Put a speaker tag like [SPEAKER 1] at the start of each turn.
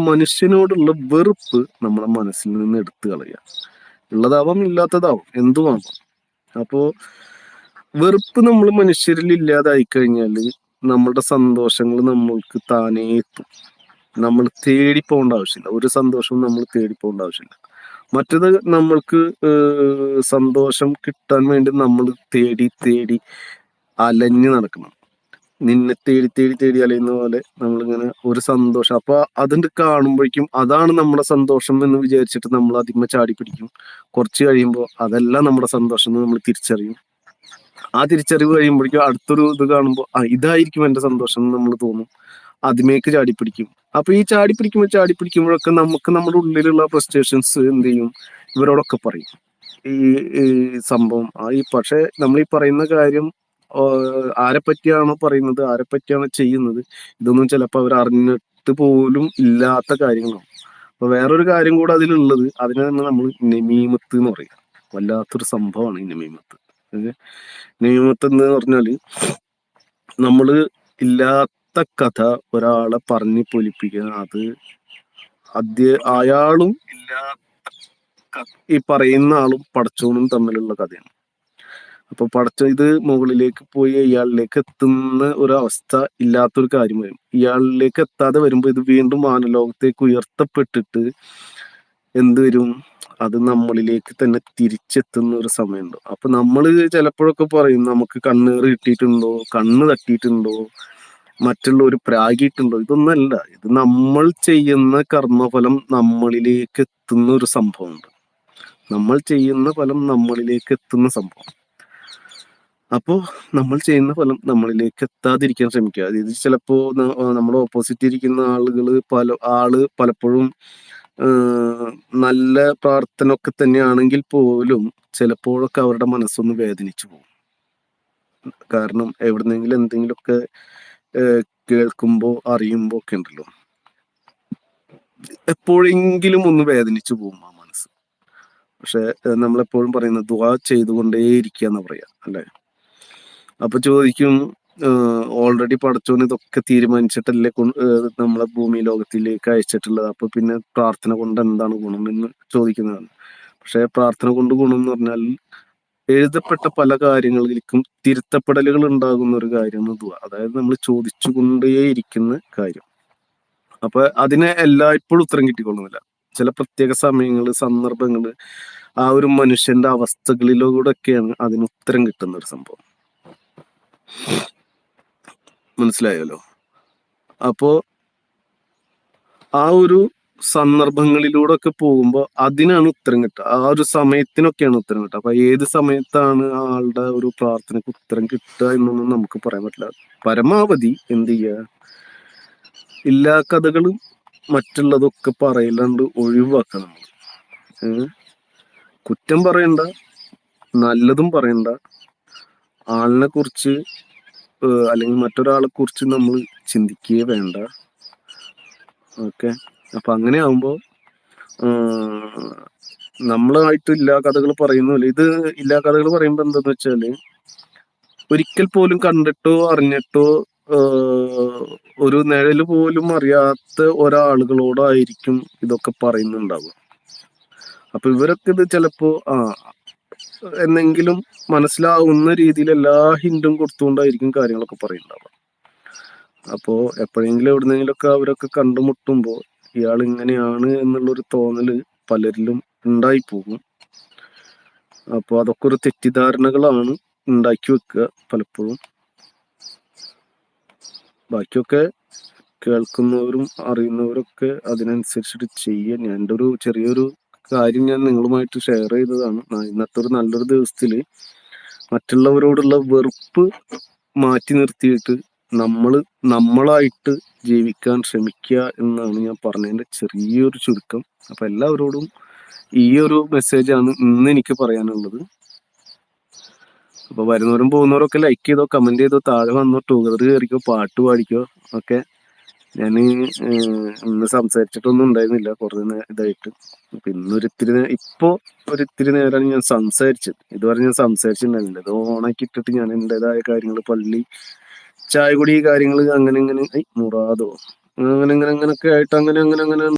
[SPEAKER 1] മനുഷ്യനോടുള്ള വെറുപ്പ് നമ്മുടെ മനസ്സിൽ നിന്ന് എടുത്തു കളയുക. ഉള്ളതാവാം, ഇല്ലാത്തതാവാം, എന്തുമാവാം. അപ്പോ വെറുപ്പ് നമ്മൾ മനുഷ്യരിൽ ഇല്ലാതായി കഴിഞ്ഞാൽ നമ്മളുടെ സന്തോഷങ്ങൾ നമ്മൾക്ക് താനേ എത്തും. നമ്മൾ തേടി പോകേണ്ട ആവശ്യമില്ല. ഒരു സന്തോഷവും നമ്മൾ തേടി പോകേണ്ട ആവശ്യമില്ല. മറ്റത് നമ്മൾക്ക് സന്തോഷം കിട്ടാൻ വേണ്ടി നമ്മൾ തേടി തേടി അലഞ്ഞു നടക്കണം. നിന്നെ തേടി തേടി തേടി അലയുന്ന പോലെ നമ്മളിങ്ങനെ ഒരു സന്തോഷം അപ്പൊ അതിന്റെ കാണുമ്പോഴേക്കും അതാണ് നമ്മുടെ സന്തോഷം എന്ന് വിചാരിച്ചിട്ട് നമ്മൾ അതിന്മേൽ ചാടി പിടിക്കും. കുറച്ച് കഴിയുമ്പോൾ അതല്ല നമ്മുടെ സന്തോഷം എന്ന് നമ്മൾ തിരിച്ചറിയും. ആ തിരിച്ചറിവ് കഴിയുമ്പോഴേക്കും അടുത്തൊരു ഇത് കാണുമ്പോൾ ഇതായിരിക്കും എന്റെ സന്തോഷം എന്ന് നമ്മൾ തോന്നും. അതിമേക്ക് ചാടി പിടിക്കും. അപ്പൊ ഈ ചാടി പിടിക്കുമ്പോഴൊക്കെ നമുക്ക് നമ്മുടെ ഉള്ളിലുള്ള ഫ്രസ്ട്രേഷൻസ് എന്ത് ചെയ്യും, ഇവരോടൊക്കെ പറയും. ഈ ഈ സംഭവം പക്ഷെ നമ്മൾ ഈ പറയുന്ന കാര്യം ആരെ പറ്റിയാണോ പറയുന്നത്, ആരെ പറ്റിയാണോ ചെയ്യുന്നത്, ഇതൊന്നും ചിലപ്പോൾ അവർ അറിഞ്ഞിട്ട് പോലും ഇല്ലാത്ത കാര്യങ്ങളാണ്. അപ്പൊ വേറൊരു കാര്യം കൂടെ അതിലുള്ളത്, അതിനെ തന്നെ നമ്മൾ നമീമത്ത് എന്ന് പറയും. വല്ലാത്തൊരു സംഭവമാണ് ഈ നമീമത്ത്. നമീമത്ത് എന്ന് പറഞ്ഞാല് നമ്മള് ഇല്ലാത്ത കഥ ഒരാളെ പറഞ്ഞ് പൊലിപ്പിക്കുക. അയാളും ഈ പറയുന്ന ആളും പടച്ചോനും തമ്മിലുള്ള കഥയാണ്. അപ്പൊ ഇത് മുകളിലേക്ക് പോയി ഇയാളിലേക്ക് എത്തുന്ന ഒരു അവസ്ഥ ഇല്ലാത്തൊരു കാര്യം വരും. ഇയാളിലേക്ക് എത്താതെ വരുമ്പോൾ ഇത് വീണ്ടും വാനലോകത്തേക്ക് ഉയർത്തപ്പെട്ടിട്ട് എന്ത് വരും, അത് നമ്മളിലേക്ക് തന്നെ തിരിച്ചെത്തുന്ന ഒരു സമയമുണ്ട്. അപ്പൊ നമ്മൾ ചിലപ്പോഴൊക്കെ പറയും നമുക്ക് കണ്ണേറ് കിട്ടിയിട്ടുണ്ടോ, കണ്ണ് തട്ടിയിട്ടുണ്ടോ, മറ്റുള്ളവർ പ്രാഗിയിട്ടുണ്ടോ. ഇതൊന്നല്ല, ഇത് നമ്മൾ ചെയ്യുന്ന കർമ്മഫലം നമ്മളിലേക്ക് എത്തുന്ന ഒരു സംഭവമുണ്ട്. നമ്മൾ ചെയ്യുന്ന ഫലം നമ്മളിലേക്ക് എത്തുന്ന സംഭവം. അപ്പോ നമ്മൾ ചെയ്യുന്ന ഫലം നമ്മളിലേക്ക് എത്താതിരിക്കാൻ ശ്രമിക്കുക. ഇത് ചിലപ്പോ നമ്മുടെ ഓപ്പോസിറ്റ് ഇരിക്കുന്ന ആള് പലപ്പോഴും നല്ല പ്രാർത്ഥന ഒക്കെ തന്നെയാണെങ്കിൽ പോലും ചിലപ്പോഴൊക്കെ അവരുടെ മനസ്സൊന്ന് വേദനിച്ചു പോകും. കാരണം എവിടുന്നെങ്കിലും എന്തെങ്കിലുമൊക്കെ കേൾക്കുമ്പോ അറിയുമ്പോ ഒക്കെ ഉണ്ടല്ലോ, എപ്പോഴെങ്കിലും ഒന്ന് വേദനിച്ചു പോകും ആ മനസ്സ്. പക്ഷെ നമ്മളെപ്പോഴും പറയുന്നത് ദുആ ചെയ്തുകൊണ്ടേ ഇരിക്കുക എന്ന് പറയാ, അല്ലെ? അപ്പൊ ചോദിക്കും, ഓൾറെഡി പടച്ചോൻ ഇതൊക്കെ തീരുമാനിച്ചിട്ടല്ലേ നമ്മളെ ഭൂമി ലോകത്തിലേക്ക് അയച്ചിട്ടുള്ളത്, അപ്പൊ പിന്നെ പ്രാർത്ഥന കൊണ്ട് എന്താണ് ഗുണം എന്ന് ചോദിക്കുന്നതാണ്. പക്ഷെ പ്രാർത്ഥന കൊണ്ട് ഗുണം എന്ന് പറഞ്ഞാൽ എഴുതപ്പെട്ട പല കാര്യങ്ങളിലേക്കും തിരുത്തപ്പെടലുകൾ ഉണ്ടാകുന്ന ഒരു കാര്യമാണ് ദുആ. അതായത് നമ്മൾ ചോദിച്ചുകൊണ്ടേയിരിക്കുന്ന കാര്യം. അപ്പൊ അതിനെ എല്ലായ്പ്പോഴും ഉത്തരം കിട്ടിക്കൊള്ളുന്നില്ല. ചില പ്രത്യേക സമയങ്ങള്, സന്ദർഭങ്ങള്, ആ ഒരു മനുഷ്യന്റെ അവസ്ഥകളിലൂടെയൊക്കെയാണ് അതിന് ഉത്തരം കിട്ടുന്ന ഒരു സംഭവം. മനസ്സിലായല്ലോ? അപ്പോ ആ ഒരു സന്ദർഭങ്ങളിലൂടെ ഒക്കെ പോകുമ്പോൾ അതിനാണ് ഉത്തരം കിട്ടുക. ആ ഒരു സമയത്തിനൊക്കെയാണ് ഉത്തരം കിട്ടുക. അപ്പൊ ഏത് സമയത്താണ് ആളുടെ ഒരു പ്രാർത്ഥനയ്ക്ക് ഉത്തരം കിട്ടുക എന്നൊന്നും നമുക്ക് പറയാൻ പറ്റില്ല. പരമാവധി എന്ത് ചെയ്യുക, എല്ലാ കഥകളും മറ്റുള്ളതൊക്കെ പറയലാണ്ട് ഒഴിവാക്കണം. കുറ്റം പറയണ്ട, നല്ലതും പറയണ്ട, ആളിനെ കുറിച്ച് അല്ലെങ്കിൽ മറ്റൊരാളെ കുറിച്ച് നമ്മൾ ചിന്തിക്കുകയേ വേണ്ട. ഓക്കെ. അപ്പൊ അങ്ങനെ ആവുമ്പോ നമ്മളായിട്ട് ഇല്ലാ കഥകൾ പറയുന്നില്ല. ഇത് ഇല്ലാ കഥകൾ പറയുമ്പോ എന്താന്ന് വെച്ചാല്, ഒരിക്കൽ പോലും കണ്ടിട്ടോ അറിഞ്ഞിട്ടോ ഒരു നിഴല് പോലും അറിയാത്ത ഒരാളുകളോടായിരിക്കും ഇതൊക്കെ പറയുന്നുണ്ടാവുക. അപ്പൊ ഇവരൊക്കെ ഇത് ചിലപ്പോ എന്നെങ്കിലും മനസ്സിലാവുന്ന രീതിയിൽ എല്ലാ ഹിന്റും കൊടുത്തുകൊണ്ടായിരിക്കും കാര്യങ്ങളൊക്കെ പറയുന്നുണ്ടാവുക. അപ്പോ എപ്പോഴെങ്കിലും എവിടുന്നെങ്കിലൊക്കെ അവരൊക്കെ കണ്ടുമുട്ടുമ്പോ ഇയാൾ ഇങ്ങനെയാണ് എന്നുള്ളൊരു തോന്നല് പലരിലും ഉണ്ടായിപ്പോകും. അപ്പൊ അതൊക്കെ ഒരു തെറ്റിദ്ധാരണകളാണ് ഉണ്ടാക്കി വെക്കുക പലപ്പോഴും. ബാക്കിയൊക്കെ കേൾക്കുന്നവരും അറിയുന്നവരൊക്കെ അതിനനുസരിച്ചിട്ട് ചെയ്യുക. ഞാൻ എൻ്റെ ഒരു ചെറിയൊരു കാര്യം ഞാൻ നിങ്ങളുമായിട്ട് ഷെയർ ചെയ്തതാണ്. ഇന്നത്തെ ഒരു നല്ലൊരു ദിവസത്തില് മറ്റുള്ളവരോടുള്ള വെറുപ്പ് മാറ്റി നിർത്തിയിട്ട് നമ്മളായിട്ട് ജീവിക്കാൻ ശ്രമിക്കുക എന്നാണ് ഞാൻ പറഞ്ഞതിന്റെ ചെറിയൊരു ചുരുക്കം. അപ്പൊ എല്ലാവരോടും ഈ ഒരു മെസ്സേജാണ് ഇന്ന് എനിക്ക് പറയാനുള്ളത്. അപ്പൊ വരുന്നവരും പോകുന്നവരൊക്കെ ലൈക്ക് ചെയ്തോ, കമന്റ് ചെയ്തോ, താഴെ വന്നോ, ടൂഗദർ കയറിക്കോ, പാട്ട് പാടിക്കോ. ഓക്കെ. ഞാൻ ഇന്ന് സംസാരിച്ചിട്ടൊന്നും ഉണ്ടായിരുന്നില്ല കുറേ ഇതായിട്ട്. അപ്പൊ ഇപ്പൊ ഒരിത്തിരി നേരമാണ് ഞാൻ സംസാരിച്ചത്. ഇതുവരെ ഞാൻ സംസാരിച്ചിട്ടുണ്ടായിരുന്നില്ല. ഇത് ഓണാക്കി ഇട്ടിട്ട് ഞാൻ എൻ്റെതായ കാര്യങ്ങൾ, പള്ളി, ചായ കുടി കാര്യങ്ങൾ, അങ്ങനെ ഇങ്ങനെ മുറാദോ അങ്ങനെയൊക്കെ ആയിട്ട് അങ്ങനെ